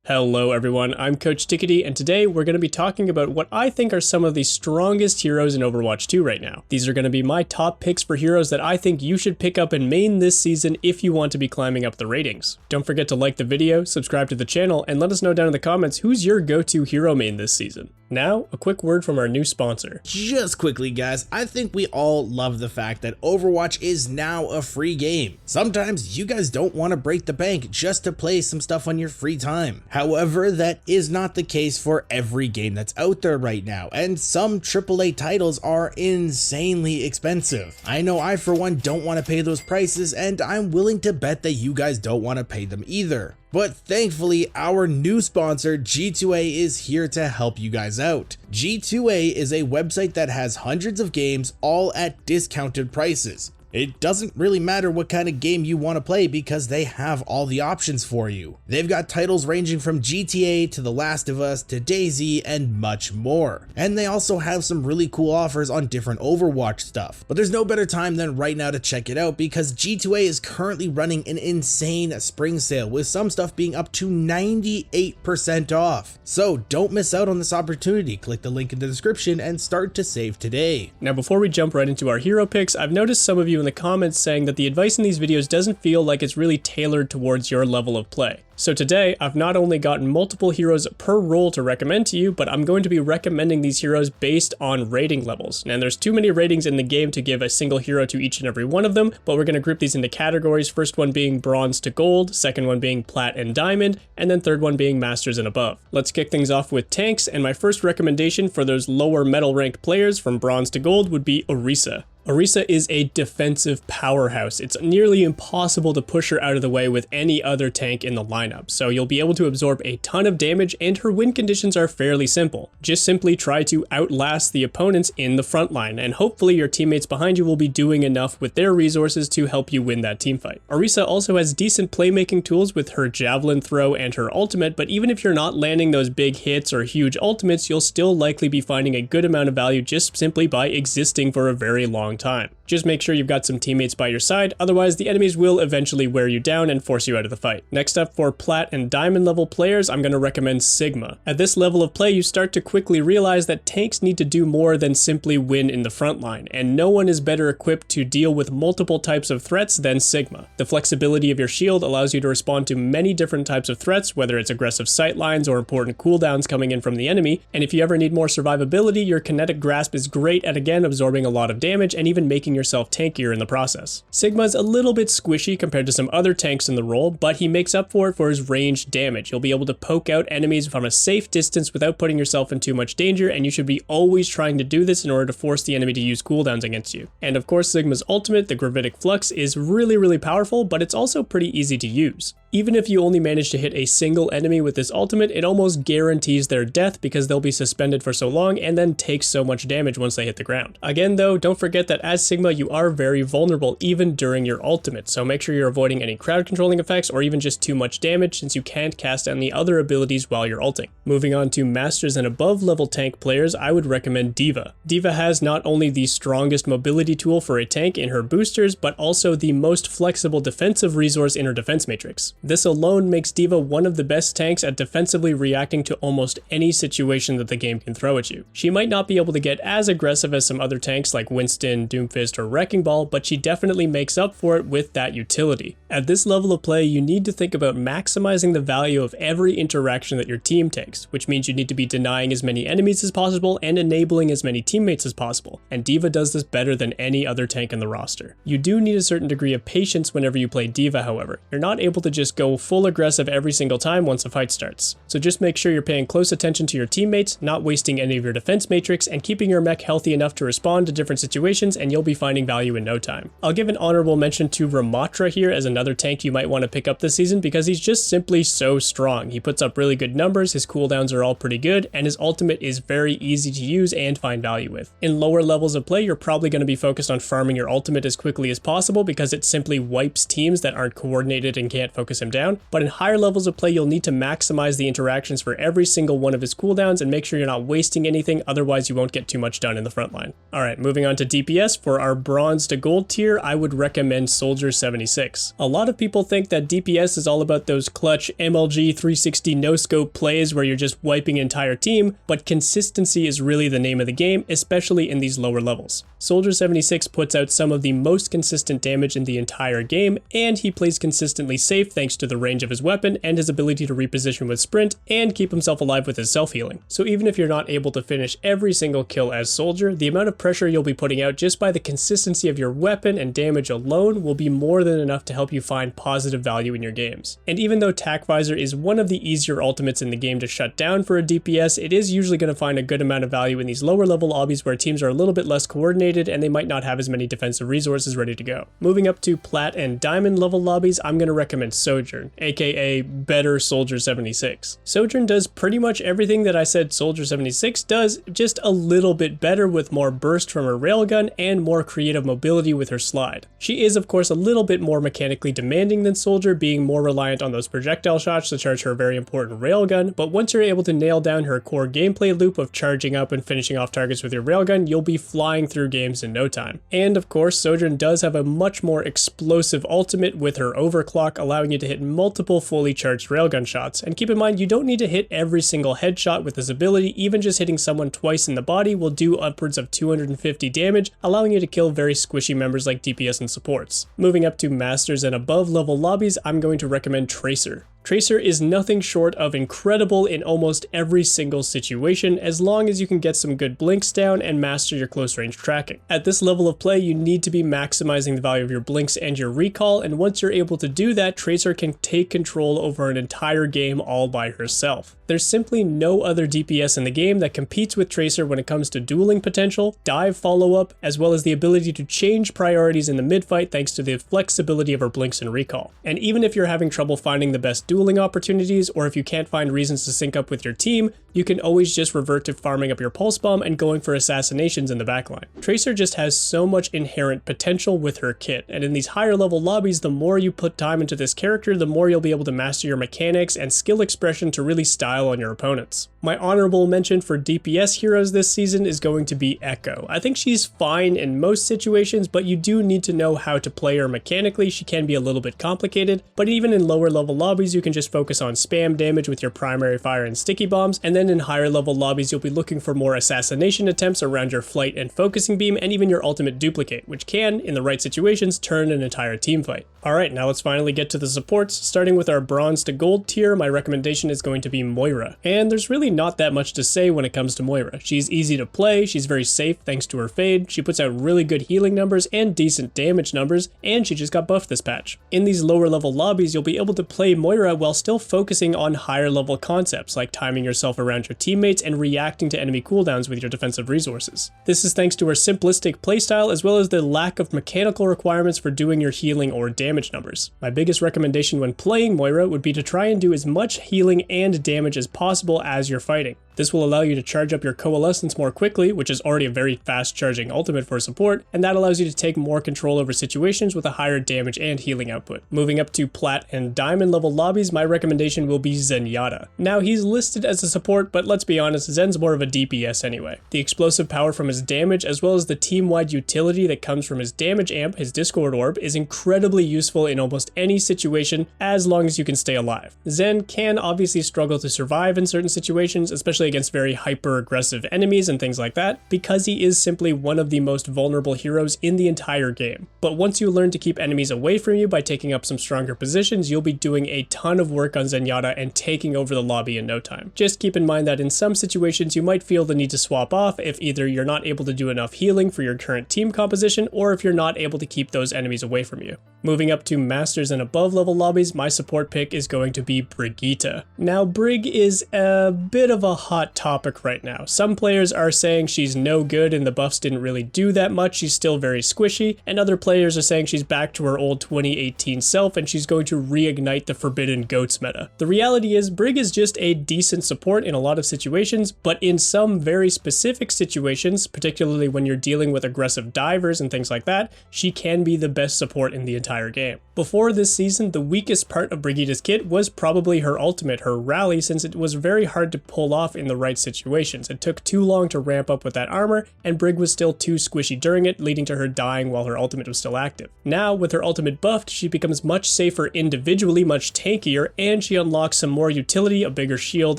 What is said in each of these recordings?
Hello everyone, I'm Coach Tickety, and today we're going to be talking about what I think are some of the strongest heroes in Overwatch 2 right now. These are going to be my top picks for heroes that I think you should pick up and main this season if you want to be climbing up the ratings. Don't forget to like the video, subscribe to the channel, and let us know down in the comments who's your go-to hero main this season. Now, a quick word from our new sponsor. Just quickly guys, I think we all love the fact that Overwatch is now a free game. Sometimes you guys don't want to break the bank just to play some stuff on your free time. However, that is not the case for every game that's out there right now, and some AAA titles are insanely expensive. I know I for one don't want to pay those prices, and I'm willing to bet that you guys don't want to pay them either. But thankfully, our new sponsor, G2A, is here to help you guys out. G2A is a website that has hundreds of games, all at discounted prices. It doesn't really matter what kind of game you want to play because they have all the options for you. They've got titles ranging from GTA to The Last of Us to DayZ and much more. And they also have some really cool offers on different Overwatch stuff. But there's no better time than right now to check it out because G2A is currently running an insane spring sale with some stuff being up to 98% off. So don't miss out on this opportunity. Click the link in the description and start to save today. Now before we jump right into our hero picks, I've noticed some of you in the comments saying that the advice in these videos doesn't feel like it's really tailored towards your level of play. So today, I've not only gotten multiple heroes per role to recommend to you, but I'm going to be recommending these heroes based on rating levels. Now there's too many ratings in the game to give a single hero to each and every one of them, but we're going to group these into categories. First one being bronze to gold, second one being plat and diamond, and then third one being masters and above. Let's kick things off with tanks, and my first recommendation for those lower medal ranked players from bronze to gold would be Orisa. Orisa is a defensive powerhouse. It's nearly impossible to push her out of the way with any other tank in the lineup, so you'll be able to absorb a ton of damage, and her win conditions are fairly simple. Just simply try to outlast the opponents in the front line, and hopefully your teammates behind you will be doing enough with their resources to help you win that teamfight. Orisa also has decent playmaking tools with her javelin throw and her ultimate, but even if you're not landing those big hits or huge ultimates, you'll still likely be finding a good amount of value just simply by existing for a very long time. Just make sure you've got some teammates by your side, otherwise the enemies will eventually wear you down and force you out of the fight. Next up, for plat and diamond level players, I'm going to recommend Sigma. At this level of play, you start to quickly realize that tanks need to do more than simply win in the front line, and no one is better equipped to deal with multiple types of threats than Sigma. The flexibility of your shield allows you to respond to many different types of threats, whether it's aggressive sightlines or important cooldowns coming in from the enemy, and if you ever need more survivability, your kinetic grasp is great at again absorbing a lot of damage and even making yourself tankier in the process. Sigma's a little bit squishy compared to some other tanks in the role, but he makes up for it for his ranged damage. You'll be able to poke out enemies from a safe distance without putting yourself in too much danger, and you should be always trying to do this in order to force the enemy to use cooldowns against you. And of course, Sigma's ultimate, the Gravitic Flux, is really powerful, but it's also pretty easy to use. Even if you only manage to hit a single enemy with this ultimate, it almost guarantees their death because they'll be suspended for so long and then take so much damage once they hit the ground. Again though, don't forget that as Sigma you are very vulnerable even during your ultimate, so make sure you're avoiding any crowd controlling effects or even just too much damage since you can't cast any other abilities while you're ulting. Moving on to masters and above level tank players, I would recommend Diva. Diva has not only the strongest mobility tool for a tank in her boosters, but also the most flexible defensive resource in her defense matrix. This alone makes Diva one of the best tanks at defensively reacting to almost any situation that the game can throw at you. She might not be able to get as aggressive as some other tanks like Winston, Doomfist, or Wrecking Ball, but she definitely makes up for it with that utility. At this level of play, you need to think about maximizing the value of every interaction that your team takes, which means you need to be denying as many enemies as possible and enabling as many teammates as possible, and Diva does this better than any other tank in the roster. You do need a certain degree of patience whenever you play Diva, however. You're not able to just go full aggressive every single time once a fight starts. So just make sure you're paying close attention to your teammates, not wasting any of your defense matrix, and keeping your mech healthy enough to respond to different situations, and you'll be finding value in no time. I'll give an honorable mention to Rampart here as another tank you might want to pick up this season because he's just simply so strong. He puts up really good numbers, his cooldowns are all pretty good, and his ultimate is very easy to use and find value with. In lower levels of play, you're probably going to be focused on farming your ultimate as quickly as possible because it simply wipes teams that aren't coordinated and can't focus focus him down, but in higher levels of play you'll need to maximize the interactions for every single one of his cooldowns and make sure you're not wasting anything, otherwise you won't get too much done in the front line. Alright, moving on to DPS. For our bronze to gold tier, I would recommend Soldier 76. A lot of people think that DPS is all about those clutch MLG 360 no-scope plays where you're just wiping an entire team, but consistency is really the name of the game, especially in these lower levels. Soldier 76 puts out some of the most consistent damage in the entire game, and he plays consistently safe thanks to the range of his weapon and his ability to reposition with sprint and keep himself alive with his self-healing. So even if you're not able to finish every single kill as Soldier, the amount of pressure you'll be putting out just by the consistency of your weapon and damage alone will be more than enough to help you find positive value in your games. And even though Tac Visor is one of the easier ultimates in the game to shut down for a DPS, it is usually going to find a good amount of value in these lower level lobbies where teams are a little bit less coordinated and they might not have as many defensive resources ready to go. Moving up to Plat and Diamond level lobbies, I'm going to recommend Sojourn, aka better Soldier 76. Sojourn does pretty much everything that I said Soldier 76 does, just a little bit better with more burst from her railgun and more creative mobility with her slide. She is of course a little bit more mechanically demanding than Soldier, being more reliant on those projectile shots to charge her very important railgun, but once you're able to nail down her core gameplay loop of charging up and finishing off targets with your railgun, you'll be flying through games in no time. And of course, Sojourn does have a much more explosive ultimate with her overclock, allowing you to hit multiple fully charged railgun shots. And keep in mind, you don't need to hit every single headshot with this ability. Even just hitting someone twice in the body will do upwards of 250 damage, allowing you to kill very squishy members like DPS and supports. Moving up to Masters and above level lobbies, I'm going to recommend Tracer. Tracer is nothing short of incredible in almost every single situation, as long as you can get some good blinks down and master your close range tracking. At this level of play, you need to be maximizing the value of your blinks and your recall, and once you're able to do that, Tracer can take control over an entire game all by herself. There's simply no other DPS in the game that competes with Tracer when it comes to dueling potential, dive follow-up, as well as the ability to change priorities in the mid-fight thanks to the flexibility of her blinks and recall. And even if you're having trouble finding the best dueling opportunities, or if you can't find reasons to sync up with your team, you can always just revert to farming up your pulse bomb and going for assassinations in the backline. Tracer just has so much inherent potential with her kit, and in these higher level lobbies, the more you put time into this character, the more you'll be able to master your mechanics and skill expression to really style on your opponents. My honorable mention for DPS heroes this season is going to be Echo. I think she's fine in most situations, but you do need to know how to play her mechanically. She can be a little bit complicated, but even in lower level lobbies, you can just focus on spam damage with your primary fire and sticky bombs, and then in higher level lobbies, you'll be looking for more assassination attempts around your flight and focusing beam, and even your ultimate duplicate, which can, in the right situations, turn an entire team fight. Alright, now let's finally get to the supports. Starting with our bronze to gold tier, my recommendation is going to be Moira. And there's really not that much to say when it comes to Moira. She's easy to play, she's very safe thanks to her fade, she puts out really good healing numbers and decent damage numbers, and she just got buffed this patch. In these lower level lobbies, you'll be able to play Moira while still focusing on higher level concepts like timing yourself around your teammates and reacting to enemy cooldowns with your defensive resources. This is thanks to her simplistic playstyle as well as the lack of mechanical requirements for doing your healing or damage numbers. My biggest recommendation when playing Moira would be to try and do as much healing and damage as possible as you're fighting. This will allow you to charge up your coalescence more quickly, which is already a very fast charging ultimate for support, and that allows you to take more control over situations with a higher damage and healing output. Moving up to Plat and Diamond level lobbies, my recommendation will be Zenyatta. Now he's listed as a support, but let's be honest, Zen's more of a DPS anyway. The explosive power from his damage, as well as the team-wide utility that comes from his damage amp, his Discord orb, is incredibly useful in almost any situation as long as you can stay alive. Zen can obviously struggle to survive in certain situations, especially against very hyper-aggressive enemies and things like that, because he is simply one of the most vulnerable heroes in the entire game. But once you learn to keep enemies away from you by taking up some stronger positions, you'll be doing a ton of work on Zenyatta and taking over the lobby in no time. Just keep in mind that in some situations you might feel the need to swap off if either you're not able to do enough healing for your current team composition, or if you're not able to keep those enemies away from you. Moving up to Masters and above level lobbies, my support pick is going to be Brigitte. Now Brig is a bit of a hot topic right now. Some players are saying she's no good and the buffs didn't really do that much, she's still very squishy, and other players are saying she's back to her old 2018 self and she's going to reignite the Forbidden Goats meta. The reality is Brig is just a decent support in a lot of situations, but in some very specific situations, particularly when you're dealing with aggressive divers and things like that, she can be the best support in the entire game. Before this season, the weakest part of Brigida's kit was probably her ultimate, her rally, since it was very hard to pull off in the right situations. It took too long to ramp up with that armor, and Brig was still too squishy during it, leading to her dying while her ultimate was still active. Now, with her ultimate buffed, she becomes much safer individually, much tankier, and she unlocks some more utility, a bigger shield,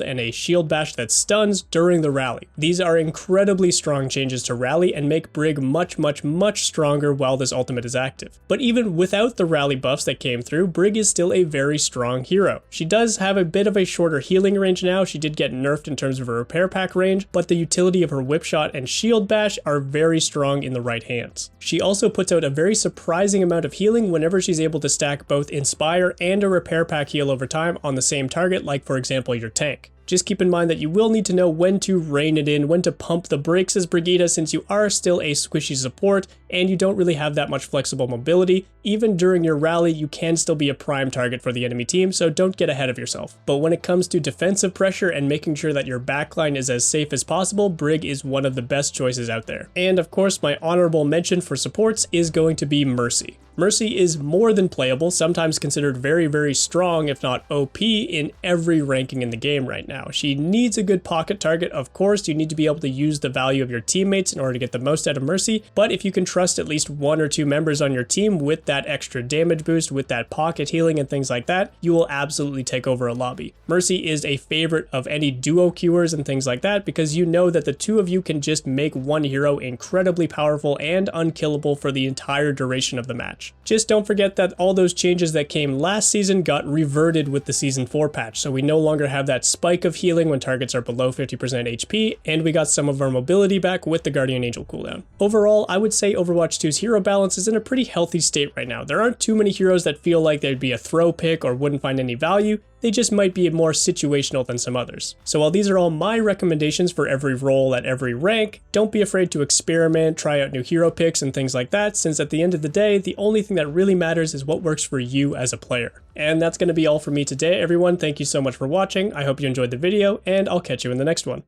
and a shield bash that stuns during the rally. These are incredibly strong changes to rally and make Brig much stronger while this ultimate is active. But even without the rally buffs that came through, Brig is still a very strong hero. She does have a bit of a shorter healing range now. She did get nerfed in terms of her repair pack range, but the utility of her whip shot and shield bash are very strong in the right hands. She also puts out a very surprising amount of healing whenever she's able to stack both Inspire and a repair pack heal over time on the same target, like for example your tank. Just keep in mind that you will need to know when to rein it in, when to pump the brakes as Brigida, since you are still a squishy support and you don't really have that much flexible mobility. Even during your rally, you can still be a prime target for the enemy team, so don't get ahead of yourself. But when it comes to defensive pressure and making sure that your backline is as safe as possible, Brig is one of the best choices out there. And of course, my honorable mention for supports is going to be Mercy. Mercy is more than playable, sometimes considered very strong, if not OP, in every ranking in the game right now. She needs a good pocket target, of course. You need to be able to use the value of your teammates in order to get the most out of Mercy, but if you can trust at least 1 or 2 members on your team with that extra damage boost, with that pocket healing and things like that, you will absolutely take over a lobby. Mercy is a favorite of any duo queuers and things like that because you know that the two of you can just make one hero incredibly powerful and unkillable for the entire duration of the match. Just don't forget that all those changes that came last season got reverted with the Season 4 patch, so we no longer have that spike of healing when targets are below 50% HP, and we got some of our mobility back with the Guardian Angel cooldown. Overall, I would say Overwatch 2's hero balance is in a pretty healthy state right now. There aren't too many heroes that feel like they'd be a throw pick or wouldn't find any value. They just might be more situational than some others. So while these are all my recommendations for every role at every rank, don't be afraid to experiment, try out new hero picks and things like that, since at the end of the day, the only thing that really matters is what works for you as a player. And that's going to be all for me today, everyone. Thank you so much for watching. I hope you enjoyed the video, and I'll catch you in the next one.